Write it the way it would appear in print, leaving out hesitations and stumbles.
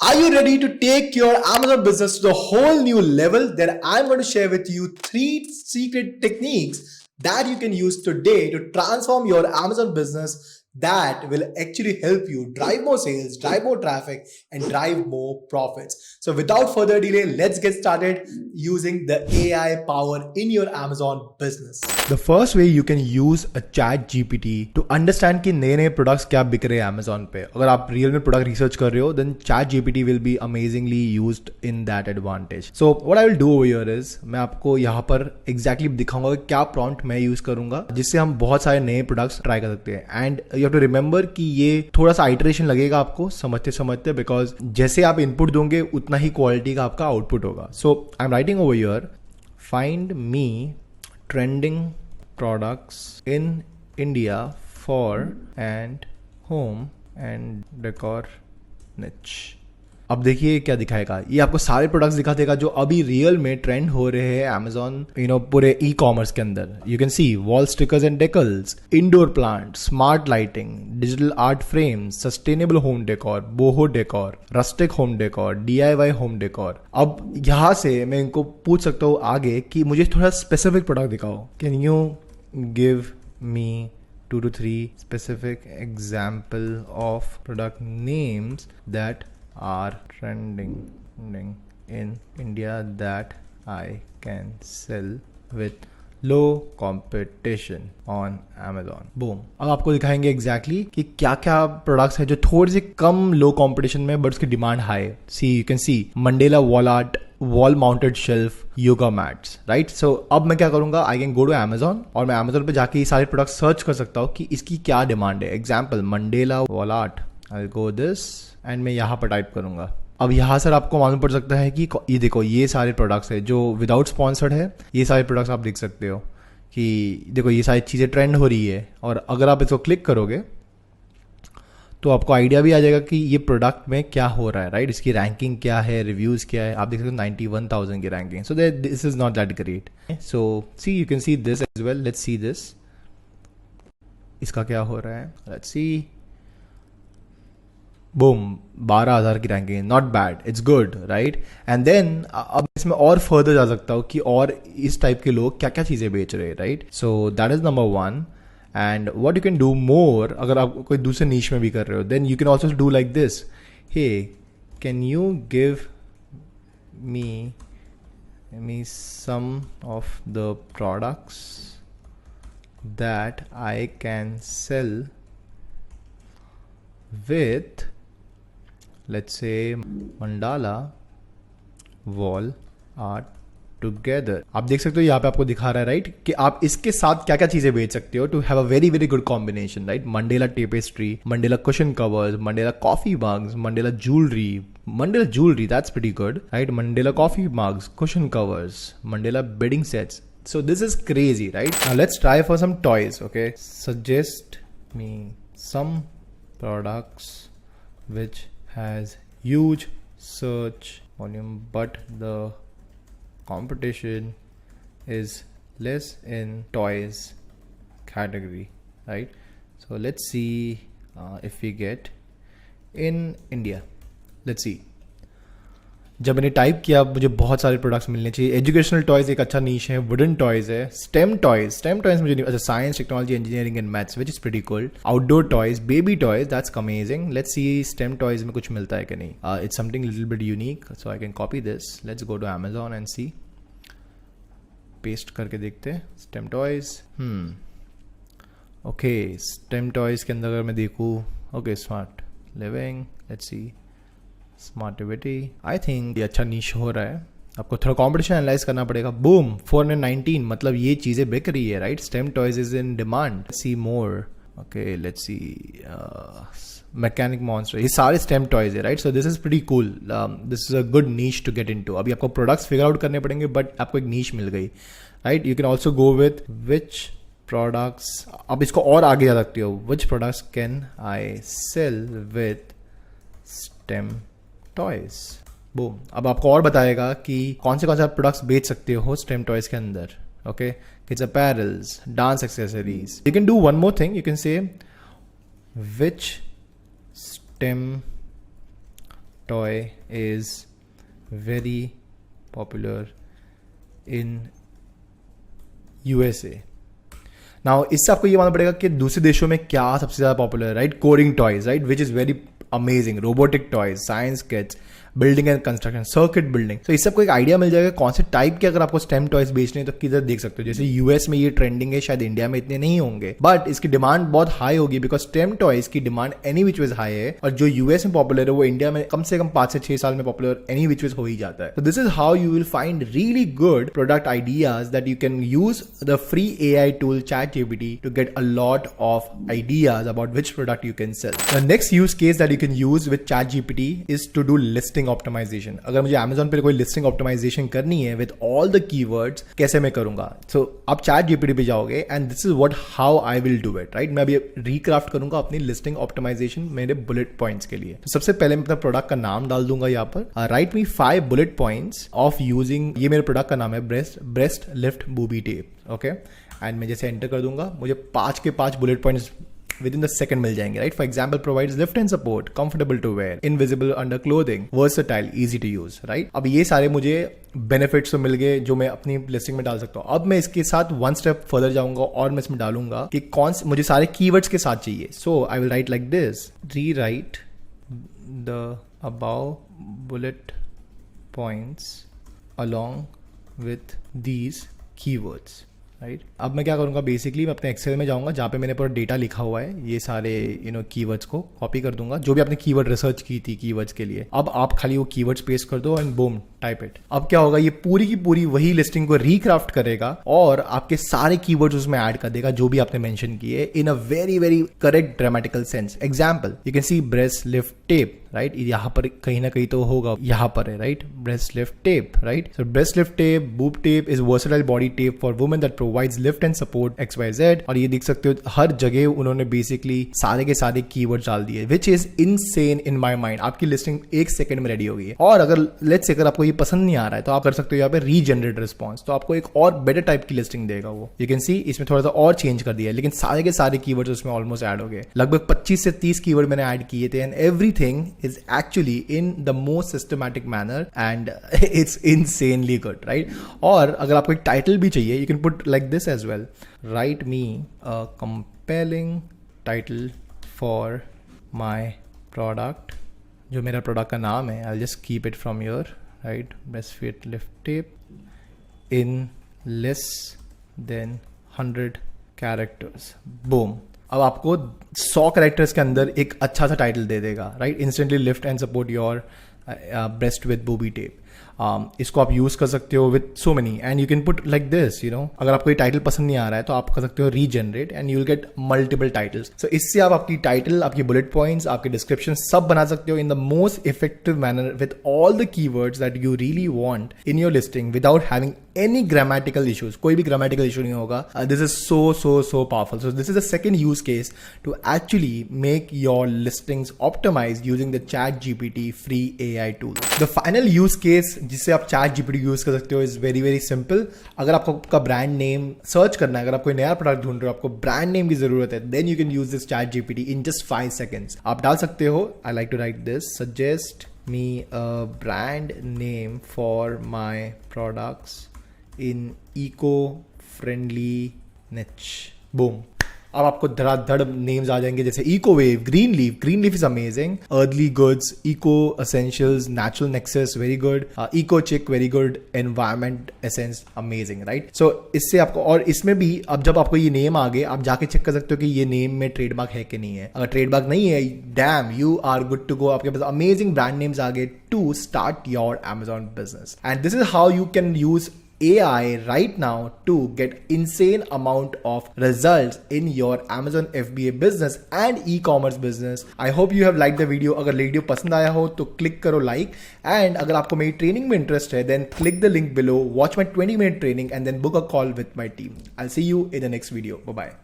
Are you ready to take your Amazon business to a whole new level? Then I'm going to share with you 3 secret techniques that you can use today to transform your Amazon business that will actually help you drive more sales, drive more traffic, and drive more profits. So without further delay, let's get started using the AI power in your Amazon business. The first way you can use a ChatGPT to understand कि नए नए products क्या बिक रहे हैं Amazon पे. अगर आप रियल में प्रोडक्ट रिसर्च कर रहे हो, then ChatGPT will be amazingly used in that advantage. So what I will do over here is मैं आपको यहाँ पर exactly दिखाऊंगा कि क्या prompt मैं यूज करूंगा जिससे हम बहुत सारे नए प्रोडक्ट्स ट्राई कर सकते हैं. And you have to remember कि ये थोड़ा सा आइटरेशन लगेगा आपको समझते समझते, बिकॉज जैसे आप इनपुट दोगे उतना ही क्वालिटी का आपका आउटपुट होगा. So I am writing over here, find me trending products in India for and home and decor niche. अब देखिए क्या दिखाएगा, ये आपको सारे प्रोडक्ट्स दिखा देगा जो अभी रियल में ट्रेंड हो रहे हैं Amazon पूरे ई कॉमर्स के अंदर. You can see wall stickers and decals, indoor plant, smart lighting, digital art frames, sustainable home decor, boho decor, rustic home decor, DIY home decor. अब यहाँ से मैं इनको पूछ सकता हूँ आगे कि मुझे थोड़ा स्पेसिफिक प्रोडक्ट दिखाओ. Can you give me 2 to 3 specific example of product names that are trending in India that I can sell with low competition on Amazon. Boom. अब आपको दिखाएंगे exactly कि क्या क्या प्रोडक्ट्स है जो थोड़े से कम लो कंपटीशन में बट उसकी demand high. See you can see mandala wall art, wall mounted shelf, yoga mats, right. So अब मैं क्या करूंगा, I can go to Amazon और मैं Amazon पे जाके ये सारे प्रोडक्ट सर्च कर सकता हूँ कि इसकी क्या डिमांड है. Example Mandela wall art, I go this and मैं यहाँ पर टाइप करूंगा. अब यहाँ सर आपको मालूम पड़ सकता है कि ये देखो ये सारे प्रोडक्ट्स है जो विदाउट स्पॉन्सर्ड है. ये सारे प्रोडक्ट्स आप देख सकते हो कि देखो ये सारी चीज़ें ट्रेंड हो रही है. और अगर आप इसको क्लिक करोगे तो आपको आइडिया भी आ जाएगा कि ये प्रोडक्ट में क्या हो रहा है, राइट. इसकी रैंकिंग क्या है, रिव्यूज़ क्या है. आप देख सकते हो 91,000 की ranking. So this is not that great. So see you can see this as well. Let's see this. इसका क्या हो रहा है, लेट्स सी. बूम, 12,000 की ranking. Not bad, it's good, right. And then अब इसमें और फर्दर जा सकता हूँ कि और इस टाइप के लोग क्या क्या चीज़ें बेच रहे हैं, right. So that is number 1. And what you can do more, अगर आप कोई दूसरे नीश में भी कर रहे हो, then you can also do like this. Hey, can you give me some of the products that I can sell with, let's say, mandala wall art together. आप देख सकते हो यहाँ पे आपको दिखा रहा है, राइट, कि आप इसके साथ क्या क्या चीजें बेच सकते हो to have a very very good combination, right. Mandala tapestry, mandala cushion covers, mandala coffee mugs, mandala jewellery, that's pretty good, right. Mandala coffee mugs, cushion covers, mandala bedding sets. So this is crazy, right? Now let's try for some toys, okay? Suggest me some products which has huge search volume but the competition is less in toys category, right? So let's see if we get in India. Let's see. जब मैंने type किया मुझे बहुत सारे products मिलने चाहिए. Educational toys एक अच्छा नीश है, वुडन टॉयज है, स्टेम टॉयज मुझे अच्छा, science, technology, engineering and maths which is pretty cool. Outdoor toys, baby toys, that's amazing. Let's see STEM toys में कुछ मिलता है कि नहीं. It's something little bit unique, so I can copy this. Let's go to Amazon and see. Paste करके देखते हैं STEM toys. Okay, STEM toys के अंदर अगर मैं देखूँ, okay, smart living, let's see, Smartivity. I think ये अच्छा नीश हो रहा है. आपको थोड़ा कॉम्पिटिशन एनालाइज करना पड़ेगा. बूम, 419, मतलब ये चीज़ें बिक रही है, right. STEM toys is in demand. See more. Okay, let's see, mechanic monster, ये सारे स्टेम टॉयज है, right. So this is pretty cool. This is a good niche to get into. अभी आपको प्रोडक्ट्स फिगर आउट करने पड़ेंगे but आपको एक niche मिल गई, right. You can also go with which products. अब इसको और आगे जा सकते हो. Which products can I sell with STEM toys. Boom. अब आपको और बताएगा कि कौन से प्रोडक्ट्स बेच सकते हो स्टेम टॉयज के अंदर. Okay, kids apparels, dance accessories. You can do one more thing. You can say which stem toy is very popular in USA. Now इससे आपको ये मालूम पड़ेगा कि दूसरे देशों में क्या सबसे ज़्यादा पॉपुलर है, right? Coding toys, right, which is very amazing, robotic toys, science kits, building and construction, circuit building. तो इससे आपको एक आइडिया मिल जाएगा कौन से टाइप के अगर आपको स्टेम टॉयज बेचने हैं तो किधर देख सकते हो. जैसे यूएस में ये ट्रेंडिंग है, शायद इंडिया में इतने नहीं होंगे, बट इसकी डिमांड बहुत हाई होगी बिकॉज स्टेम टॉयज की demand any which ways high है. और जो यूएस में पॉपुलर है वो इंडिया में कम से कम 5 से 6 साल में पॉपुलर एनी विच वेज हो ही जाता है. तो this is how you will find really good product ideas that you can use the free AI tool ChatGPT to get a lot of ideas about which product you can sell. The next use case that you can use with ChatGPT is to do listing optimization. अगर मुझे Amazon पे कोई listing optimisation करनी है with all the keywords, कैसे मैं करूंगा? सो आप ChatGPT पे जाओगे and this is what how I will do it, right? मैं अभी रिक्राफ्ट करूंगा अपनी लिस्टिंग ऑप्टिमाइजेशन मेरे बुलेट पॉइंट्स के लिए. तो सबसे पहले मैं अपना प्रोडक्ट का नाम डाल दूंगा यहाँ पर. Right me 5 bullet points of using, ये मेरे प्रोडक्ट का नाम है breast lift booby tape. Okay, and मैं जैसे एंटर कर दूंगा मुझे 5 के 5 bullet points within the second मिल जाएंगे, right? For example, provides lift and support, comfortable to wear, invisible under clothing, versatile, easy to use, right? अब ये सारे मुझे बेनिफिट्स तो मिल गए जो मैं अपनी लिस्टिंग में डाल सकता हूँ. अब मैं इसके साथ 1 स्टेप फर्दर जाऊंगा और मैं इसमें डालूंगा कि कौन से मुझे सारे कीवर्ड्स के साथ चाहिए. So I will write like this, rewrite the about bullet points along with these keywords. Right, अब मैं क्या करूँगा, बेसिकली मैं अपने एक्सेल में जाऊँगा जहाँ पे मैंने पूरा डेटा लिखा हुआ है, ये सारे कीवर्ड्स को कॉपी कर दूंगा जो भी आपने कीवर्ड रिसर्च की थी कीवर्ड्स के लिए. अब आप खाली वो कीवर्ड्स पेस्ट कर दो एंड बूम, टाइप इट. अब क्या होगा, ये पूरी की पूरी वही लिस्टिंग को रिक्राफ्ट करेगा और आपके सारे कीवर्ड्स उसमें ऐड कर देगा जो भी आपने मेंशन किए in a very very correct grammatical sense. Example, you can see breast lift tape, right? यहाँ पर कहीं ना कहीं तो होगा, यहाँ पर है, right? Breast lift tape, right? So breast lift tape, boob tape is versatile body tape for women that provides lift and support XYZ. और ये देख सकते हो हर जगह उन्होंने बेसिकली सारे के सारे कीवर्ड डाल दिए, which is insane in my mind. आपकी लिस्टिंग 1 सेकंड में रेडी हो गई है. और अगर लेट्स से अगर आपको ये पसंद नहीं आ रहा है तो आप कर सकते हो यहाँ पे रीजनरेट रिस्पॉन्स, तो आपको एक और बेटर टाइप की लिस्टिंग देगा वो. यू कैन सी इसमें थोड़ा सा और चेंज कर दिया है, लेकिन सारे के सारे कीवर्ड्स उसमें ऑलमोस्ट ऐड हो गए. लगभग 25 से 30 कीवर्ड मैंने ऐड किए थे and everything is actually in the most systematic manner and it's insanely good, right? और अगर आपको एक टाइटल भी चाहिए, you can put like this as well, write me a compelling title for my product. जो मेरा प्रोडक्ट का नाम है, I'll just keep it from here, right? Breastfeed lift tape in less than 100 characters. Boom. अब आपको 100 characters के अंदर एक अच्छा सा टाइटल दे देगा, right? Instantly lift and support your breast with booby tape. इसको आप यूज कर सकते हो with so many and you can put like this, अगर आपको ये टाइटल पसंद नहीं आ रहा है तो आप कर सकते हो regenerate and you will get multiple titles. So इससे आप आपकी टाइटल, आपकी बुलेट पॉइंट्स, आपके डिस्क्रिप्शन सब बना सकते हो in the most effective manner with all the keywords that you really want in your listing without having any grammatical issues. कोई भी grammatical issue नहीं होगा. This is so powerful. So this is the second use case to actually make your listings optimized using the ChatGPT free AI tool. The final use case जिससे आप ChatGPT use कर सकते हो is very very simple. अगर आपको आपका brand name search करना है, अगर आप कोई नया product ढूंढ रहे हो, आपको brand name की जरूरत है, then you can use this ChatGPT in just 5 seconds. आप डाल सकते हो, I like to write this, suggest me a brand name for my products in eco-friendly niche. Boom. अब आपको धड़ाधड़ नेम्स आ जाएंगे जैसे eco wave, green leaf is amazing, earthly goods, eco essentials, natural nexus very good, eco chic very good, environment essence amazing, right? So इससे आपको, और इसमें भी अब जब आपको ये नेम आ गए, आप जाके चेक कर सकते हो कि ये नेम में ट्रेडमार्क है कि नहीं है. अगर ट्रेडमार्क नहीं है, damn, you are good to go. आपके पास अमेजिंग ब्रांड नेम्स आ गए to start your Amazon business. And this is how you can use AI right now to get insane amount of results in your Amazon FBA business and e-commerce business. I hope you have liked the video. अगर video पसंद आया हो तो click करो like, and अगर आपको मेरी training में इंटरेस्ट है then click the link below, watch my 20-minute training and then book a call with my team. I'll see you in the next video. Bye bye.